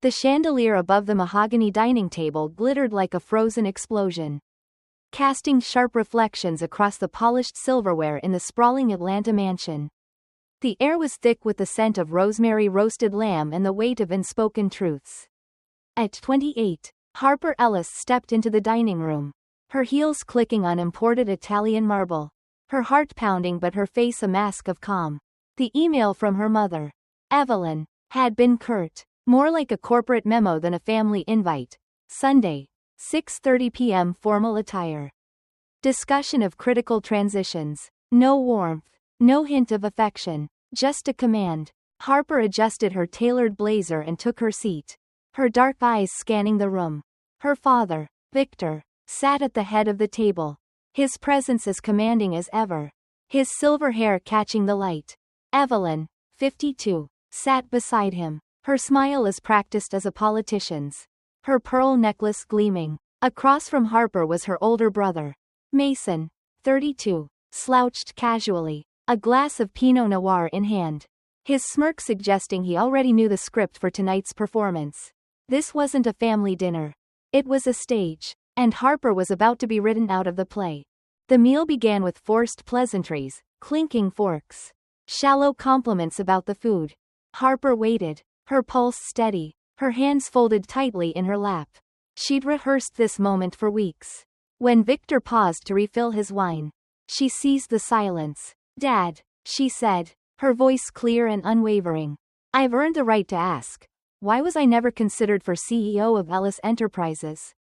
The chandelier above the mahogany dining table glittered like a frozen explosion, casting sharp reflections across the polished silverware in the sprawling Atlanta mansion. The air was thick with the scent of rosemary roasted lamb and the weight of unspoken truths. At 28, Harper Ellis stepped into the dining room, her heels clicking on imported Italian marble, her heart pounding but her face a mask of calm. The email from her mother, Evelyn, had been curt, more like a corporate memo than a family invite. Sunday, 6:30 p.m. Formal attire. Discussion of critical transitions. No warmth, no hint of affection, just a command. Harper adjusted her tailored blazer and took her seat, her dark eyes scanning the room. Her father, Victor, sat at the head of the table, his presence as commanding as ever, his silver hair catching the light. Evelyn, 52, sat beside him, her smile as practiced as a politician's, her pearl necklace gleaming. Across from Harper was her older brother, Mason, 32, slouched casually, a glass of Pinot Noir in hand, his smirk suggesting he already knew the script for tonight's performance. This wasn't a family dinner. It was a stage, and Harper was about to be written out of the play. The meal began with forced pleasantries, clinking forks, shallow compliments about the food. Harper waited, her pulse steady, her hands folded tightly in her lap. She'd rehearsed this moment for weeks. When Victor paused to refill his wine, she seized the silence. "Dad," she said, her voice clear and unwavering. "I've earned the right to ask. Why was I never considered for CEO of Ellis Enterprises?"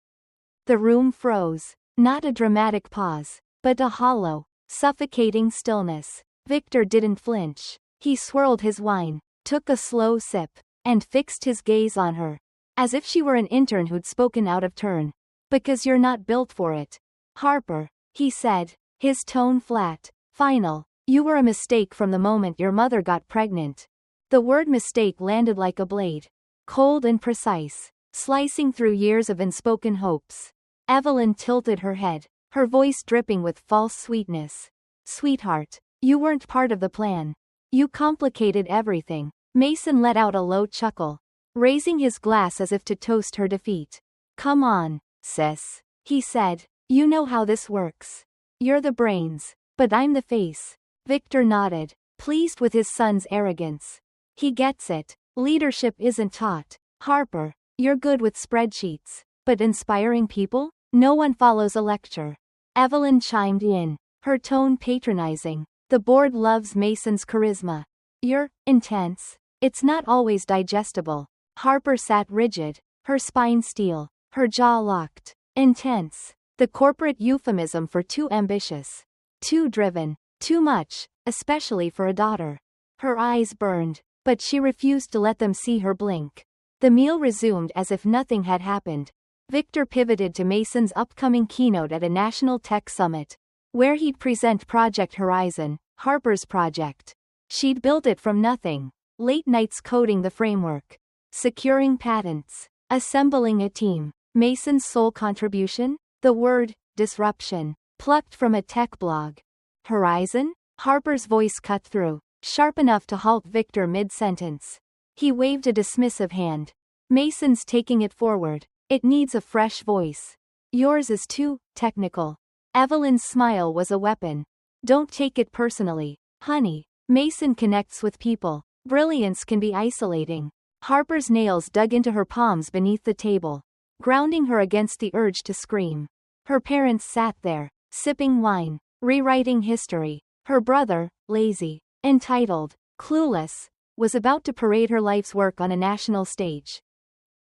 The room froze. Not a dramatic pause, but a hollow, suffocating stillness. Victor didn't flinch. He swirled his wine, took a slow sip, and fixed his gaze on her, as if she were an intern who'd spoken out of turn. "Because you're not built for it, Harper," he said, his tone flat, final. "You were a mistake from the moment your mother got pregnant." The word mistake landed like a blade, cold and precise, slicing through years of unspoken hopes. Evelyn tilted her head, her voice dripping with false sweetness. "Sweetheart, you weren't part of the plan. You complicated everything." Mason let out a low chuckle, raising his glass as if to toast her defeat. "Come on, sis," he said. "You know how this works. You're the brains, but I'm the face." Victor nodded, pleased with his son's arrogance. "He gets it. Leadership isn't taught. Harper, you're good with spreadsheets, but inspiring people? No one follows a lecture." Evelyn chimed in, her tone patronizing. "The board loves Mason's charisma. You're intense. It's not always digestible." Harper sat rigid, her spine steel, her jaw locked. Intense. The corporate euphemism for too ambitious, too driven, too much, especially for a daughter. Her eyes burned, but she refused to let them see her blink. The meal resumed as if nothing had happened. Victor pivoted to Mason's upcoming keynote at a national tech summit, where he'd present Project Horizon, Harper's project. She'd built it from nothing. Late nights coding the framework, securing patents, assembling a team. Mason's sole contribution? The word, disruption, plucked from a tech blog. Horizon? Harper's voice cut through, sharp enough to halt Victor mid-sentence. He waved a dismissive hand. "Mason's taking it forward. It needs a fresh voice. Yours is too technical." Evelyn's smile was a weapon. "Don't take it personally, honey. Mason connects with people. Brilliance can be isolating." Harper's nails dug into her palms beneath the table, grounding her against the urge to scream. Her parents sat there, sipping wine, rewriting history. Her brother, lazy, entitled, clueless, was about to parade her life's work on a national stage.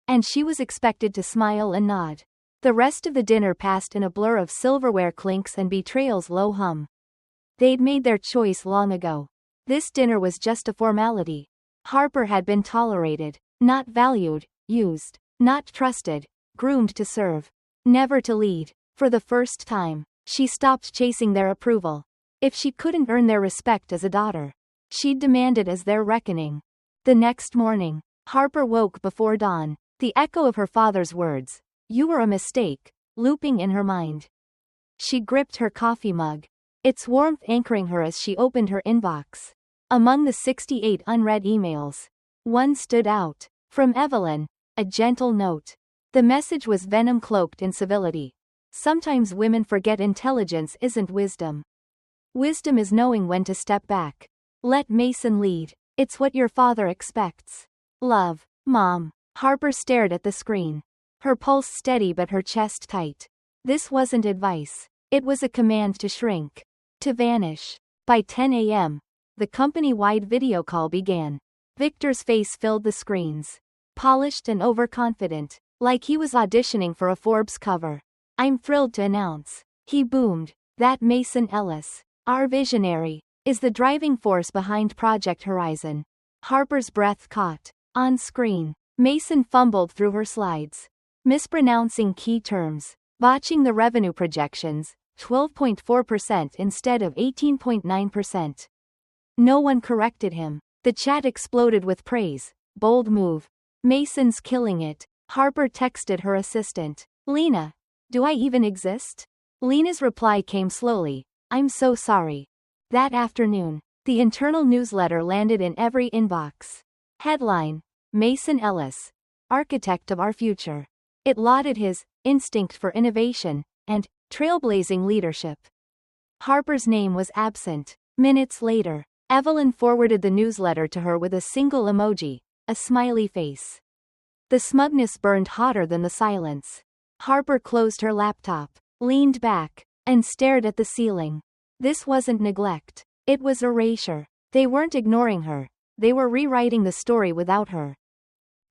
And she was expected to smile and nod. The rest of the dinner passed in a blur of silverware clinks and betrayal's low hum. They'd made their choice long ago. This dinner was just a formality. Harper had been tolerated, not valued, used, not trusted, groomed to serve, never to lead. For the first time, she stopped chasing their approval. If she couldn't earn their respect as a daughter, she'd demand it as their reckoning. The next morning, Harper woke before dawn, the echo of her father's words, "You were a mistake," looping in her mind. She gripped her coffee mug, its warmth anchoring her as she opened her inbox. Among the 68 unread emails, one stood out. From Evelyn, a gentle note. The message was venom cloaked in civility. Sometimes women forget intelligence isn't wisdom. Wisdom is knowing when to step back. Let Mason lead. It's what your father expects. Love, Mom. Harper stared at the screen. Her pulse steady but her chest tight. This wasn't advice. It was a command to shrink. To vanish. By 10 a.m., the company-wide video call began. Victor's face filled the screens. Polished and overconfident, like he was auditioning for a Forbes cover. I'm thrilled to announce, he boomed, that Mason Ellis, our visionary, is the driving force behind Project Horizon. Harper's breath caught. On screen, Mason fumbled through her slides, mispronouncing key terms, botching the revenue projections, 12.4% instead of 18.9%. No one corrected him. The chat exploded with praise. Bold move. Mason's killing it. Harper texted her assistant, Lena, do I even exist? Lena's reply came slowly, I'm so sorry. That afternoon, the internal newsletter landed in every inbox. Headline, Mason Ellis, architect of our future. It lauded his instinct for innovation and trailblazing leadership. Harper's name was absent. Minutes later, Evelyn forwarded the newsletter to her with a single emoji, a smiley face. The smugness burned hotter than the silence. Harper closed her laptop, leaned back, and stared at the ceiling. This wasn't neglect. It was erasure. They weren't ignoring her. They were rewriting the story without her.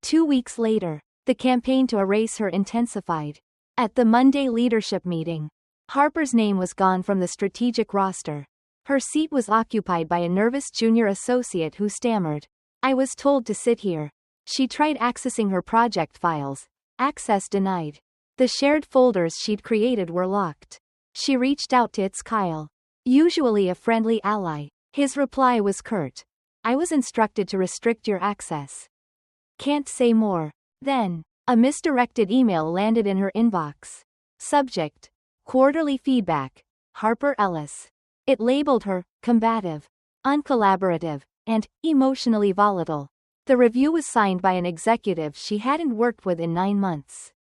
2 weeks later, the campaign to erase her intensified. At the Monday leadership meeting, Harper's name was gone from the strategic roster. Her seat was occupied by a nervous junior associate who stammered, I was told to sit here. She tried accessing her project files. Access denied. The shared folders she'd created were locked. She reached out to Kyle, usually a friendly ally. His reply was curt. I was instructed to restrict your access. Can't say more. Then, a misdirected email landed in her inbox. Subject, quarterly feedback, Harper Ellis. It labeled her combative, uncollaborative, and emotionally volatile. The review was signed by an executive she hadn't worked with in 9 months.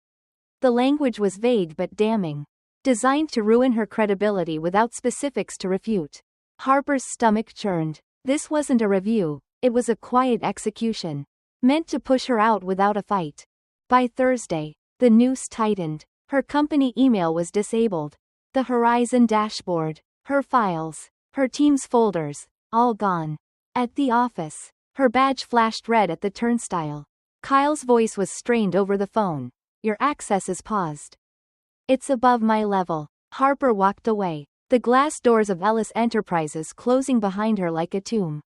The language was vague but damning, designed to ruin her credibility without specifics to refute. Harper's stomach churned. This wasn't a review, it was a quiet execution, meant to push her out without a fight. By Thursday, the noose tightened. Her company email was disabled. The Horizon dashboard, her files, her team's folders, all gone. At the office, her badge flashed red at the turnstile. Kyle's voice was strained over the phone. Your access is paused. It's above my level. Harper walked away, the glass doors of Ellis Enterprises closing behind her like a tomb.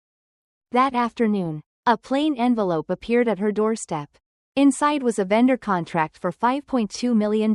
That afternoon, a plain envelope appeared at her doorstep. Inside was a vendor contract for $5.2 million.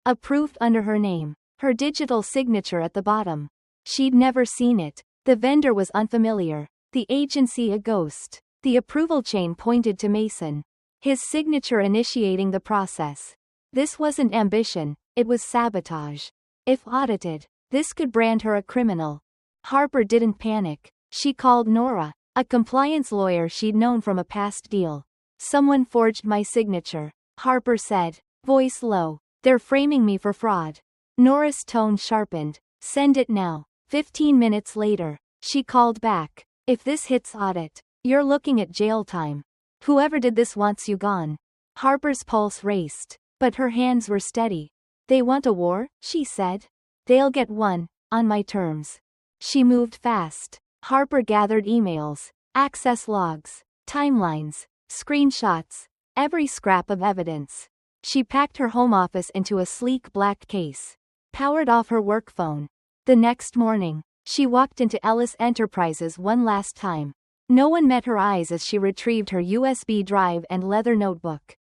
Approved under her name, her digital signature at the bottom. She'd never seen it. The vendor was unfamiliar. The agency a ghost. The approval chain pointed to Mason. His signature initiating the process. This wasn't ambition, it was sabotage. If audited, this could brand her a criminal. Harper didn't panic. She called Nora, a compliance lawyer she'd known from a past deal. Someone forged my signature, Harper said, voice low. They're framing me for fraud. Nora's tone sharpened. Send it now. 15 minutes later, she called back. If this hits audit, you're looking at jail time. Whoever did this wants you gone. Harper's pulse raced, but her hands were steady. They want a war, she said. They'll get one, on my terms. She moved fast. Harper gathered emails, access logs, timelines, screenshots, every scrap of evidence. She packed her home office into a sleek black case, powered off her work phone. The next morning, she walked into Ellis Enterprises one last time. No one met her eyes as she retrieved her USB drive and leather notebook.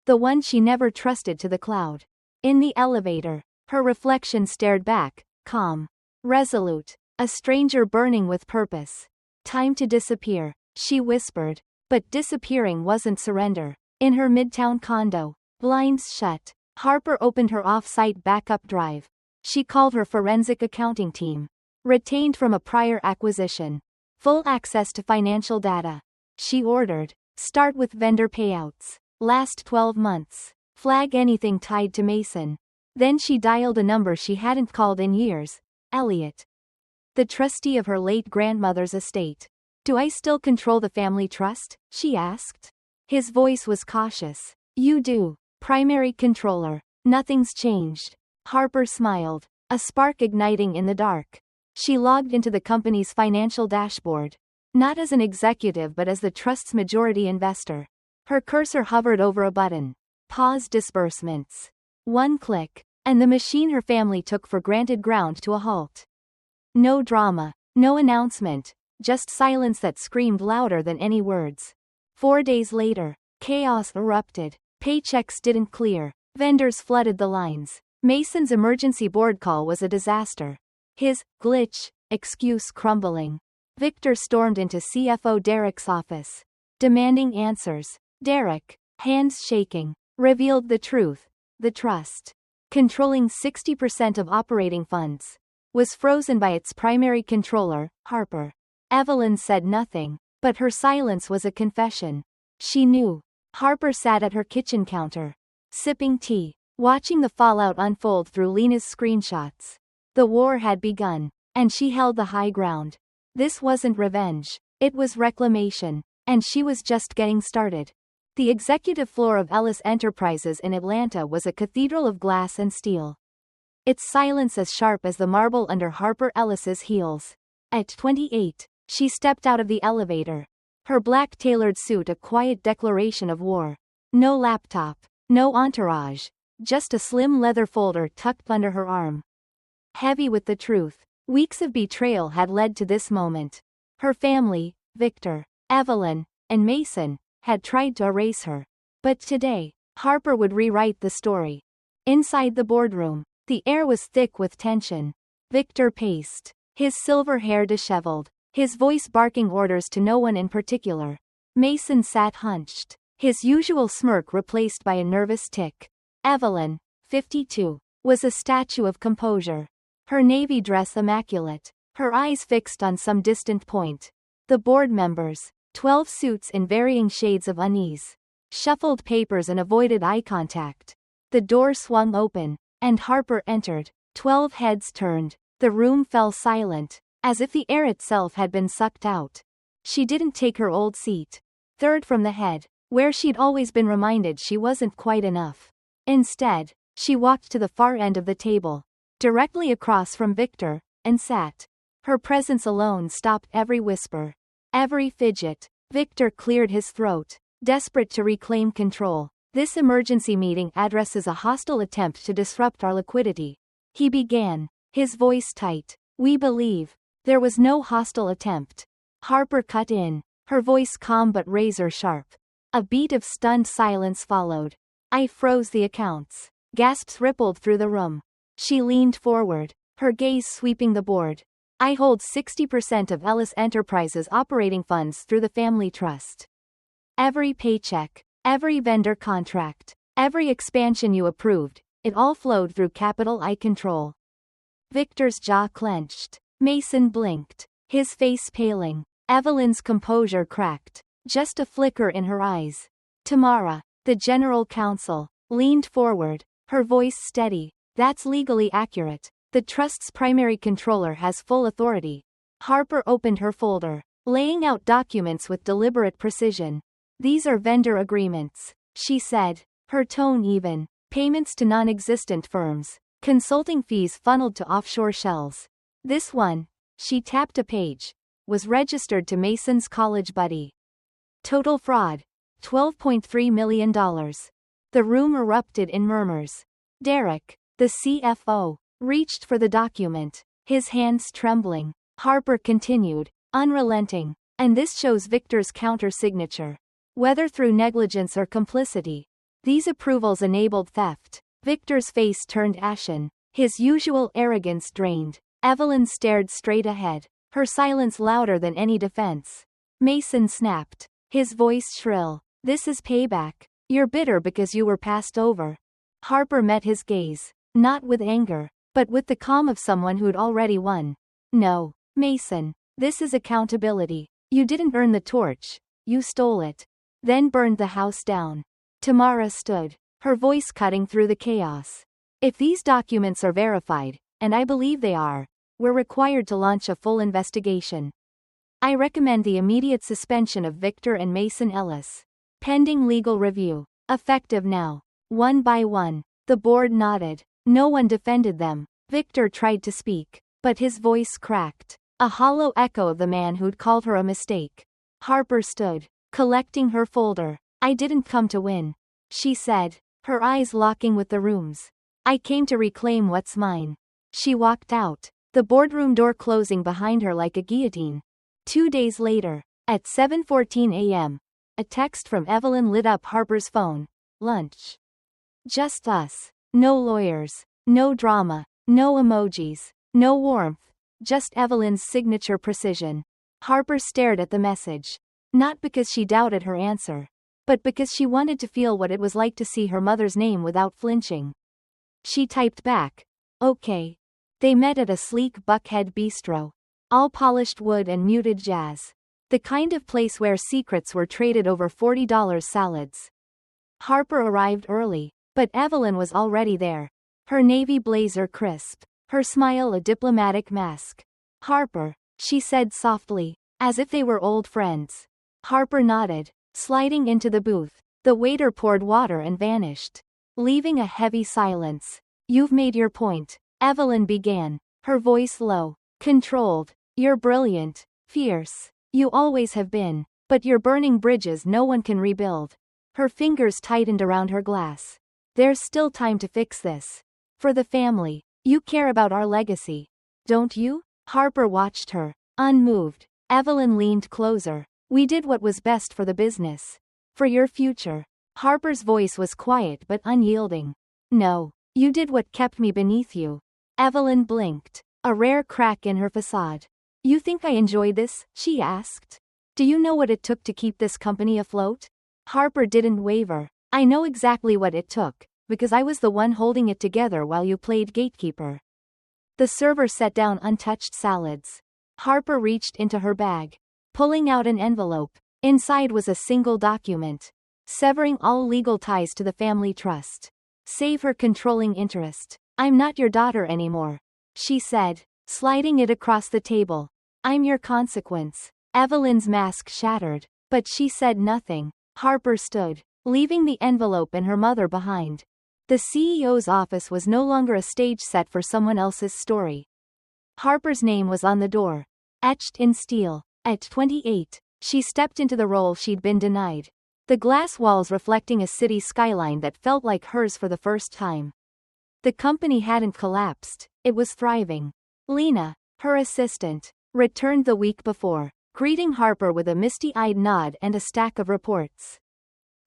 The one she never trusted to the cloud. In the elevator, her reflection stared back, calm, resolute, a stranger burning with purpose. Time to disappear, she whispered, but disappearing wasn't surrender. In her midtown condo, blinds shut, Harper opened her off-site backup drive. She called her forensic accounting team. Retained from a prior acquisition. Full access to financial data. She ordered, start with vendor payouts. Last 12 months. Flag anything tied to Mason. Then she dialed a number she hadn't called in years. Elliot. The trustee of her late grandmother's estate. Do I still control the family trust? She asked. His voice was cautious. You do. Primary controller. Nothing's changed. Harper smiled, a spark igniting in the dark. She logged into the company's financial dashboard. Not as an executive but as the trust's majority investor. Her cursor hovered over a button. Pause disbursements. One click, and the machine her family took for granted ground to a halt. No drama, no announcement, just silence that screamed louder than any words. 4 days later, chaos erupted. Paychecks didn't clear. Vendors flooded the lines. Mason's emergency board call was a disaster. His glitch excuse crumbling. Victor stormed into CFO Derek's office, demanding answers. Derek, hands shaking, revealed the truth. The trust, controlling 60% of operating funds, was frozen by its primary controller, Harper. Evelyn said nothing, but her silence was a confession. She knew. Harper sat at her kitchen counter, sipping tea, watching the fallout unfold through Lena's screenshots. The war had begun, and she held the high ground. This wasn't revenge, it was reclamation, and she was just getting started. The executive floor of Ellis Enterprises in Atlanta was a cathedral of glass and steel. Its silence as sharp as the marble under Harper Ellis's heels. At 28, she stepped out of the elevator. Her black tailored suit a quiet declaration of war. No laptop, no entourage, just a slim leather folder tucked under her arm. Heavy with the truth, weeks of betrayal had led to this moment. Her family, Victor, Evelyn, and Mason, had tried to erase her. But today, Harper would rewrite the story. Inside the boardroom, the air was thick with tension. Victor paced, his silver hair disheveled, his voice barking orders to no one in particular. Mason sat hunched, his usual smirk replaced by a nervous tic. Evelyn, 52, was a statue of composure. Her navy dress immaculate, her eyes fixed on some distant point. The board members, 12 suits in varying shades of unease, shuffled papers and avoided eye contact. The door swung open, and Harper entered. 12 heads turned. The room fell silent, as if the air itself had been sucked out. She didn't take her old seat, third from the head, where she'd always been reminded she wasn't quite enough. Instead, she walked to the far end of the table, directly across from Victor, and sat. Her presence alone stopped every whisper, every fidget. Victor cleared his throat, desperate to reclaim control. This emergency meeting addresses a hostile attempt to disrupt our liquidity. He began, his voice tight. We believe. There was no hostile attempt. Harper cut in, her voice calm but razor sharp. A beat of stunned silence followed. I froze the accounts. Gasps rippled through the room. She leaned forward, her gaze sweeping the board. I hold 60% of Ellis Enterprises operating funds through the family trust. Every paycheck, every vendor contract, every expansion you approved, it all flowed through capital I control. Victor's jaw clenched. Mason blinked, his face paling. Evelyn's composure cracked, just a flicker in her eyes. Tamara, the general counsel, leaned forward, her voice steady. That's legally accurate. The trust's primary controller has full authority. Harper opened her folder, laying out documents with deliberate precision. These are vendor agreements, she said, her tone even. Payments to non-existent firms. Consulting fees funneled to offshore shells. This one, she tapped a page, was registered to Mason's college buddy. Total fraud, $12.3 million. The room erupted in murmurs. Derek, the CFO, reached for the document, his hands trembling. Harper continued, unrelenting, and this shows Victor's counter-signature. Whether through negligence or complicity, these approvals enabled theft. Victor's face turned ashen, his usual arrogance drained. Evelyn stared straight ahead, her silence louder than any defense. Mason snapped, his voice shrill. This is payback. You're bitter because you were passed over. Harper met his gaze, not with anger, but with the calm of someone who'd already won. No, Mason, this is accountability. You didn't earn the torch, you stole it. Then burned the house down. Tamara stood, her voice cutting through the chaos. If these documents are verified, and I believe they are, we're required to launch a full investigation. I recommend the immediate suspension of Victor and Mason Ellis. Pending legal review. Effective now. One by one. The board nodded. No one defended them. Victor tried to speak, but his voice cracked. A hollow echo of the man who'd called her a mistake. Harper stood, collecting her folder. I didn't come to win, she said, her eyes locking with the room's. I came to reclaim what's mine. She walked out, the boardroom door closing behind her like a guillotine. 2 days later, at 7:14 a.m., a text from Evelyn lit up Harper's phone. Lunch. Just us. No lawyers. No drama. No emojis. No warmth. Just Evelyn's signature precision. Harper stared at the message. Not because she doubted her answer, but because she wanted to feel what it was like to see her mother's name without flinching. She typed back. Okay. They met at a sleek Buckhead bistro. All polished wood and muted jazz. The kind of place where secrets were traded over $40 salads. Harper arrived early, but Evelyn was already there. Her navy blazer crisp, her smile a diplomatic mask. Harper, she said softly, as if they were old friends. Harper nodded, sliding into the booth. The waiter poured water and vanished, leaving a heavy silence. You've made your point, Evelyn began, her voice low, controlled. You're brilliant, fierce. You always have been, but you're burning bridges no one can rebuild. Her fingers tightened around her glass. There's still time to fix this. For the family. You care about our legacy. Don't you? Harper watched her, unmoved. Evelyn leaned closer. We did what was best for the business. For your future. Harper's voice was quiet but unyielding. No. You did what kept me beneath you. Evelyn blinked, a rare crack in her facade. You think I enjoy this? She asked. Do you know what it took to keep this company afloat? Harper didn't waver. I know exactly what it took, because I was the one holding it together while you played gatekeeper. The server set down untouched salads. Harper reached into her bag, pulling out an envelope. Inside was a single document, severing all legal ties to the family trust. Save her controlling interest. I'm not your daughter anymore, she said, sliding it across the table. I'm your consequence. Evelyn's mask shattered, but she said nothing. Harper stood, leaving the envelope and her mother behind. The CEO's office was no longer a stage set for someone else's story. Harper's name was on the door, etched in steel. At 28, she stepped into the role she'd been denied. The glass walls reflecting a city skyline that felt like hers for the first time. The company hadn't collapsed, it was thriving. Lena, her assistant, returned the week before, greeting Harper with a misty-eyed nod and a stack of reports.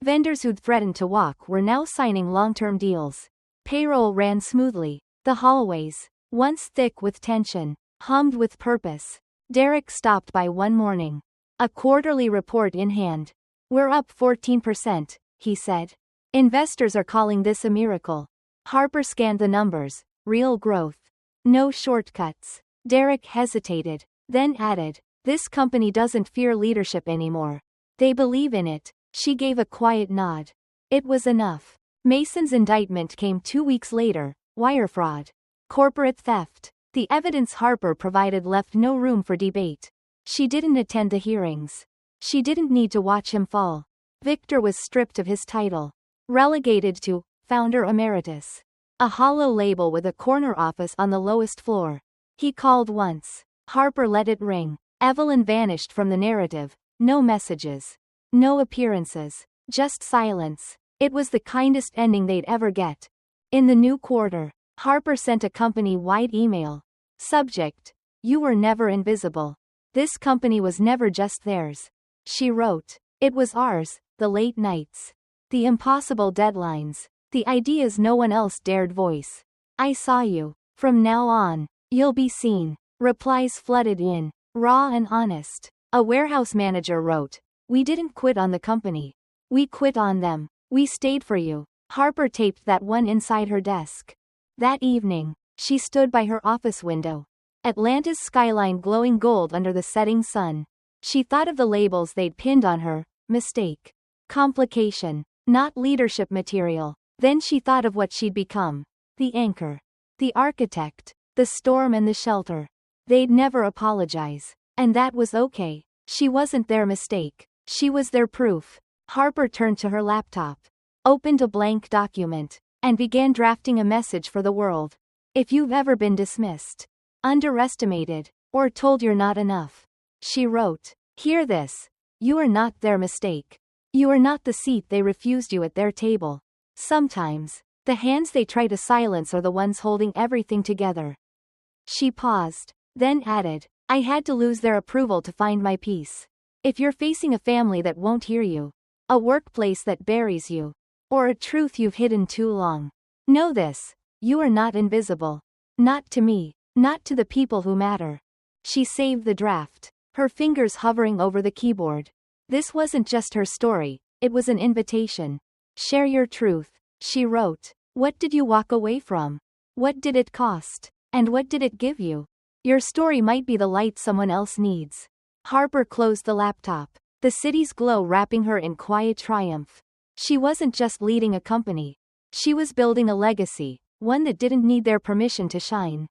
Vendors who'd threatened to walk were now signing long-term deals. Payroll ran smoothly. The hallways, once thick with tension, hummed with purpose. Derek stopped by one morning, a quarterly report in hand. We're up 14%, he said. Investors are calling this a miracle. Harper scanned the numbers. Real growth. No shortcuts. Derek hesitated, then added, this company doesn't fear leadership anymore. They believe in it. She gave a quiet nod. It was enough. Mason's indictment came 2 weeks later. Wire fraud. Corporate theft. The evidence Harper provided left no room for debate. She didn't attend the hearings. She didn't need to watch him fall. Victor was stripped of his title. Relegated to founder emeritus. A hollow label with a corner office on the lowest floor. He called once. Harper let it ring. Evelyn vanished from the narrative. No messages. No appearances. Just silence. It was the kindest ending they'd ever get. In the new quarter, Harper sent a company-wide email. Subject: You were never invisible. This company was never just theirs. She wrote. It was ours, the late nights. The impossible deadlines. The ideas no one else dared voice. I saw you. From now on, you'll be seen. Replies flooded in, raw and honest. A warehouse manager wrote. We didn't quit on the company. We quit on them. We stayed for you. Harper taped that one inside her desk. That evening, she stood by her office window. Atlanta's skyline glowing gold under the setting sun. She thought of the labels they'd pinned on her: mistake, complication, Not leadership material. Then she thought of what she'd become. The anchor. The architect. The storm and the shelter. They'd never apologize. And that was okay. She wasn't their mistake. She was their proof. Harper turned to her laptop, opened a blank document, and began drafting a message for the world. If you've ever been dismissed, underestimated, or told you're not enough, she wrote, hear this. You are not their mistake. You are not the seat they refused you at their table. Sometimes, the hands they try to silence are the ones holding everything together. She paused, then added, I had to lose their approval to find my peace. If you're facing a family that won't hear you, a workplace that buries you, or a truth you've hidden too long, know this. You are not invisible. Not to me. Not to the people who matter. She saved the draft, her fingers hovering over the keyboard. This wasn't just her story, it was an invitation. Share your truth, she wrote. What did you walk away from? What did it cost? And what did it give you? Your story might be the light someone else needs. Harper closed the laptop, the city's glow wrapping her in quiet triumph. She wasn't just leading a company. She was building a legacy, one that didn't need their permission to shine.